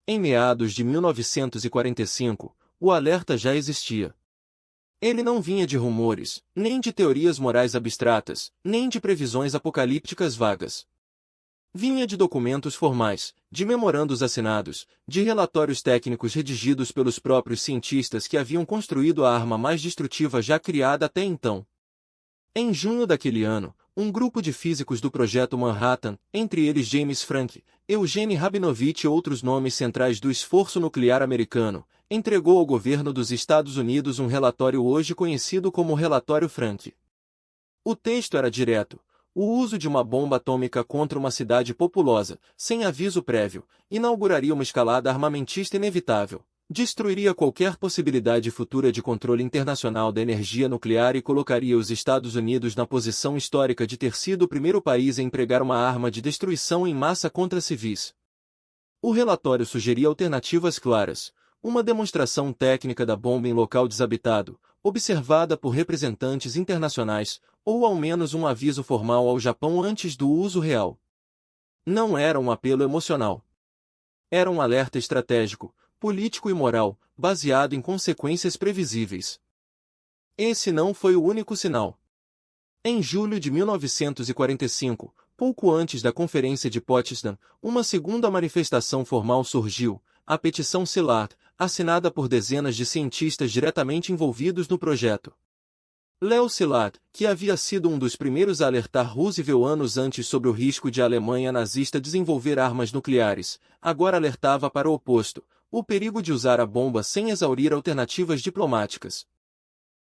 Em meados de 1945, o alerta já existia. Ele não vinha de rumores, nem de teorias morais abstratas, nem de previsões apocalípticas vagas. Vinha de documentos formais, de memorandos assinados, de relatórios técnicos redigidos pelos próprios cientistas que haviam construído a arma mais destrutiva já criada até então. Em junho daquele ano, um grupo de físicos do Projeto Manhattan, entre eles James Franck, Eugene Rabinovich e outros nomes centrais do esforço nuclear americano, entregou ao governo dos Estados Unidos um relatório hoje conhecido como Relatório Franck. O texto era direto. O uso de uma bomba atômica contra uma cidade populosa, sem aviso prévio, inauguraria uma escalada armamentista inevitável. Destruiria qualquer possibilidade futura de controle internacional da energia nuclear e colocaria os Estados Unidos na posição histórica de ter sido o primeiro país a empregar uma arma de destruição em massa contra civis. O relatório sugeria alternativas claras: uma demonstração técnica da bomba em local desabitado, observada por representantes internacionais, ou ao menos um aviso formal ao Japão antes do uso real. Não era um apelo emocional. Era um alerta estratégico, político e moral, baseado em consequências previsíveis. Esse não foi o único sinal. Em julho de 1945, pouco antes da Conferência de Potsdam, uma segunda manifestação formal surgiu, a Petição Szilard, assinada por dezenas de cientistas diretamente envolvidos no projeto. Leo Szilard, que havia sido um dos primeiros a alertar Roosevelt anos antes sobre o risco de a Alemanha nazista desenvolver armas nucleares, agora alertava para o oposto: o perigo de usar a bomba sem exaurir alternativas diplomáticas.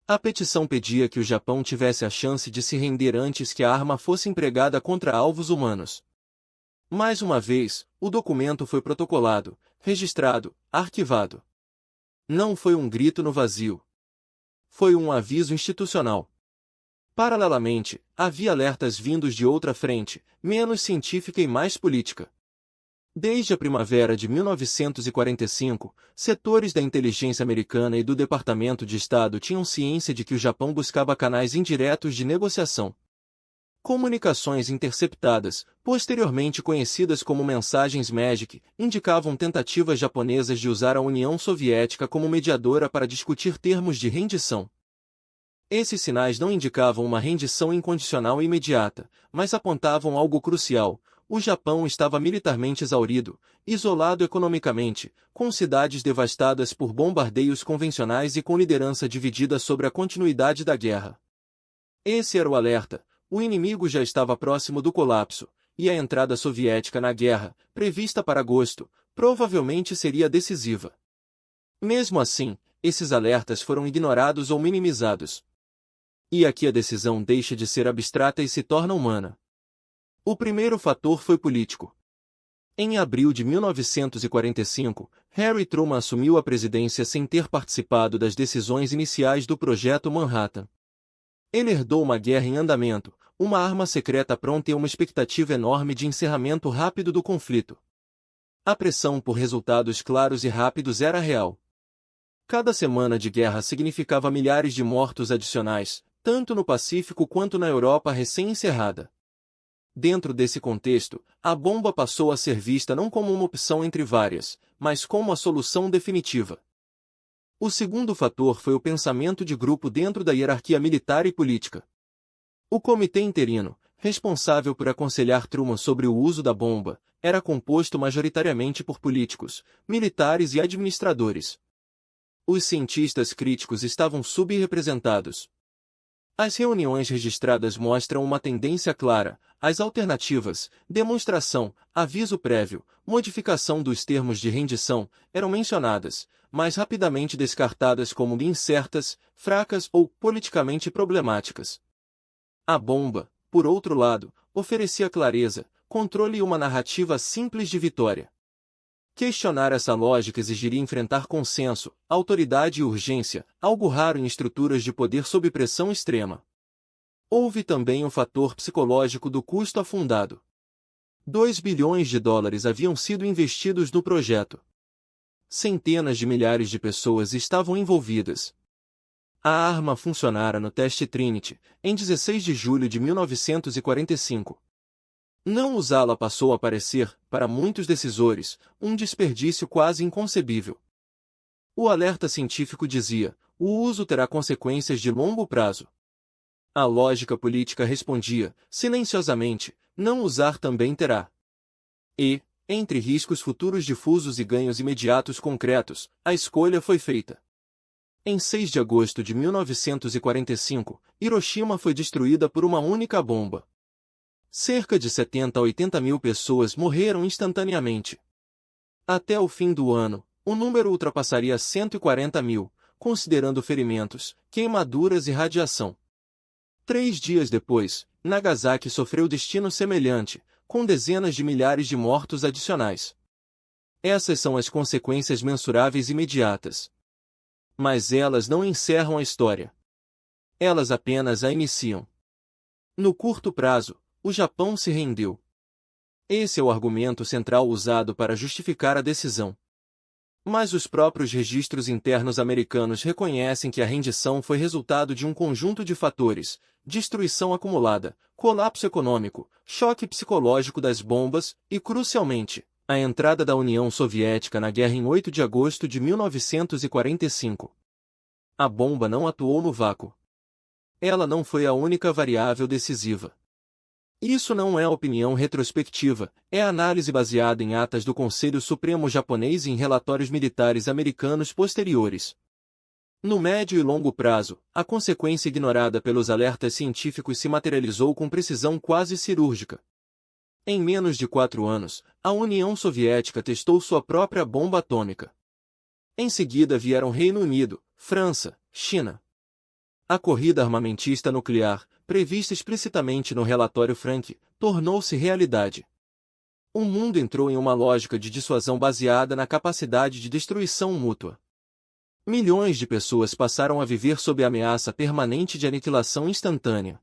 A petição pedia que o Japão tivesse a chance de se render antes que a arma fosse empregada contra alvos humanos. Mais uma vez, o documento foi protocolado, registrado, arquivado. Não foi um grito no vazio. Foi um aviso institucional. Paralelamente, havia alertas vindos de outra frente, menos científica e mais política. Desde a primavera de 1945, setores da inteligência americana e do Departamento de Estado tinham ciência de que o Japão buscava canais indiretos de negociação. Comunicações interceptadas, posteriormente conhecidas como mensagens Magic, indicavam tentativas japonesas de usar a União Soviética como mediadora para discutir termos de rendição. Esses sinais não indicavam uma rendição incondicional e imediata, mas apontavam algo crucial: o Japão estava militarmente exaurido, isolado economicamente, com cidades devastadas por bombardeios convencionais e com liderança dividida sobre a continuidade da guerra. Esse era o alerta. O inimigo já estava próximo do colapso, e a entrada soviética na guerra, prevista para agosto, provavelmente seria decisiva. Mesmo assim, esses alertas foram ignorados ou minimizados. E aqui a decisão deixa de ser abstrata e se torna humana. O primeiro fator foi político. Em abril de 1945, Harry Truman assumiu a presidência sem ter participado das decisões iniciais do Projeto Manhattan. Ele herdou uma guerra em andamento, uma arma secreta pronta e uma expectativa enorme de encerramento rápido do conflito. A pressão por resultados claros e rápidos era real. Cada semana de guerra significava milhares de mortos adicionais, tanto no Pacífico quanto na Europa recém-encerrada. Dentro desse contexto, a bomba passou a ser vista não como uma opção entre várias, mas como a solução definitiva. O segundo fator foi o pensamento de grupo dentro da hierarquia militar e política. O comitê interino, responsável por aconselhar Truman sobre o uso da bomba, era composto majoritariamente por políticos, militares e administradores. Os cientistas críticos estavam subrepresentados. As reuniões registradas mostram uma tendência clara: as alternativas, demonstração, aviso prévio, modificação dos termos de rendição, eram mencionadas, mas rapidamente descartadas como incertas, fracas ou politicamente problemáticas. A bomba, por outro lado, oferecia clareza, controle e uma narrativa simples de vitória. Questionar essa lógica exigiria enfrentar consenso, autoridade e urgência, algo raro em estruturas de poder sob pressão extrema. Houve também o fator psicológico do custo afundado. 2 bilhões de dólares haviam sido investidos no projeto. Centenas de milhares de pessoas estavam envolvidas. A arma funcionara no teste Trinity, em 16 de julho de 1945. Não usá-la passou a parecer, para muitos decisores, um desperdício quase inconcebível. O alerta científico dizia: o uso terá consequências de longo prazo. A lógica política respondia, silenciosamente: não usar também terá. E, entre riscos futuros difusos e ganhos imediatos concretos, a escolha foi feita. Em 6 de agosto de 1945, Hiroshima foi destruída por uma única bomba. Cerca de 70 a 80 mil pessoas morreram instantaneamente. Até o fim do ano, o número ultrapassaria 140 mil, considerando ferimentos, queimaduras e radiação. 3 dias depois, Nagasaki sofreu destino semelhante, com dezenas de milhares de mortos adicionais. Essas são as consequências mensuráveis imediatas. Mas elas não encerram a história. Elas apenas a iniciam. No curto prazo, o Japão se rendeu. Esse é o argumento central usado para justificar a decisão. Mas os próprios registros internos americanos reconhecem que a rendição foi resultado de um conjunto de fatores: destruição acumulada, colapso econômico, choque psicológico das bombas e, crucialmente, a entrada da União Soviética na guerra em 8 de agosto de 1945. A bomba não atuou no vácuo. Ela não foi a única variável decisiva. Isso não é opinião retrospectiva, é análise baseada em atas do Conselho Supremo japonês e em relatórios militares americanos posteriores. No médio e longo prazo, a consequência ignorada pelos alertas científicos se materializou com precisão quase cirúrgica. Em menos de 4 anos, a União Soviética testou sua própria bomba atômica. Em seguida vieram Reino Unido, França, China. A corrida armamentista nuclear, prevista explicitamente no relatório Frank, tornou-se realidade. O mundo entrou em uma lógica de dissuasão baseada na capacidade de destruição mútua. Milhões de pessoas passaram a viver sob a ameaça permanente de aniquilação instantânea.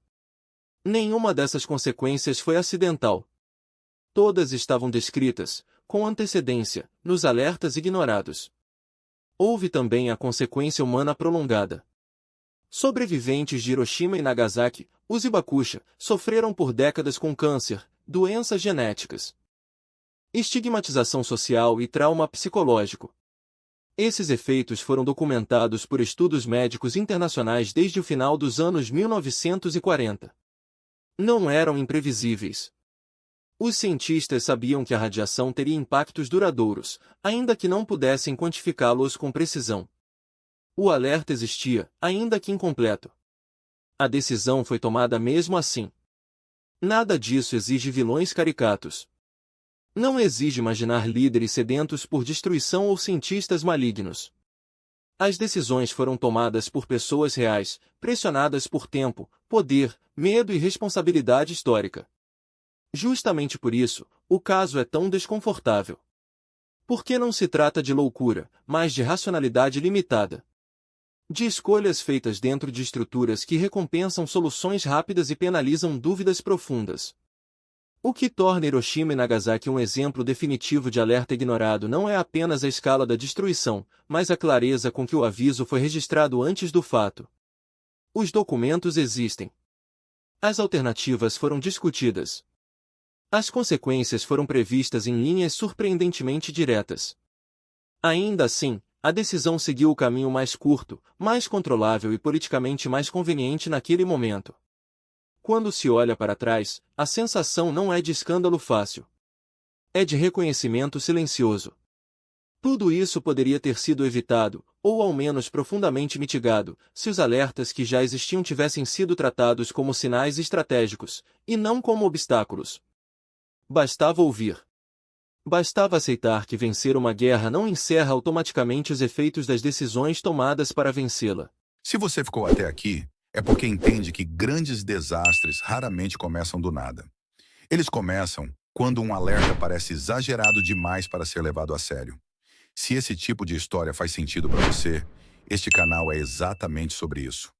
Nenhuma dessas consequências foi acidental. Todas estavam descritas, com antecedência, nos alertas ignorados. Houve também a consequência humana prolongada. Sobreviventes de Hiroshima e Nagasaki, os Hibakusha, sofreram por décadas com câncer, doenças genéticas, estigmatização social e trauma psicológico. Esses efeitos foram documentados por estudos médicos internacionais desde o final dos anos 1940. Não eram imprevisíveis. Os cientistas sabiam que a radiação teria impactos duradouros, ainda que não pudessem quantificá-los com precisão. O alerta existia, ainda que incompleto. A decisão foi tomada mesmo assim. Nada disso exige vilões caricatos. Não exige imaginar líderes sedentos por destruição ou cientistas malignos. As decisões foram tomadas por pessoas reais, pressionadas por tempo, poder, medo e responsabilidade histórica. Justamente por isso, o caso é tão desconfortável. Porque não se trata de loucura, mas de racionalidade limitada. De escolhas feitas dentro de estruturas que recompensam soluções rápidas e penalizam dúvidas profundas. O que torna Hiroshima e Nagasaki um exemplo definitivo de alerta ignorado não é apenas a escala da destruição, mas a clareza com que o aviso foi registrado antes do fato. Os documentos existem. As alternativas foram discutidas. As consequências foram previstas em linhas surpreendentemente diretas. Ainda assim, a decisão seguiu o caminho mais curto, mais controlável e politicamente mais conveniente naquele momento. Quando se olha para trás, a sensação não é de escândalo fácil. É de reconhecimento silencioso. Tudo isso poderia ter sido evitado, ou ao menos profundamente mitigado, se os alertas que já existiam tivessem sido tratados como sinais estratégicos, e não como obstáculos. Bastava ouvir. Bastava aceitar que vencer uma guerra não encerra automaticamente os efeitos das decisões tomadas para vencê-la. Se você ficou até aqui, é porque entende que grandes desastres raramente começam do nada. Eles começam quando um alerta parece exagerado demais para ser levado a sério. Se esse tipo de história faz sentido para você, este canal é exatamente sobre isso.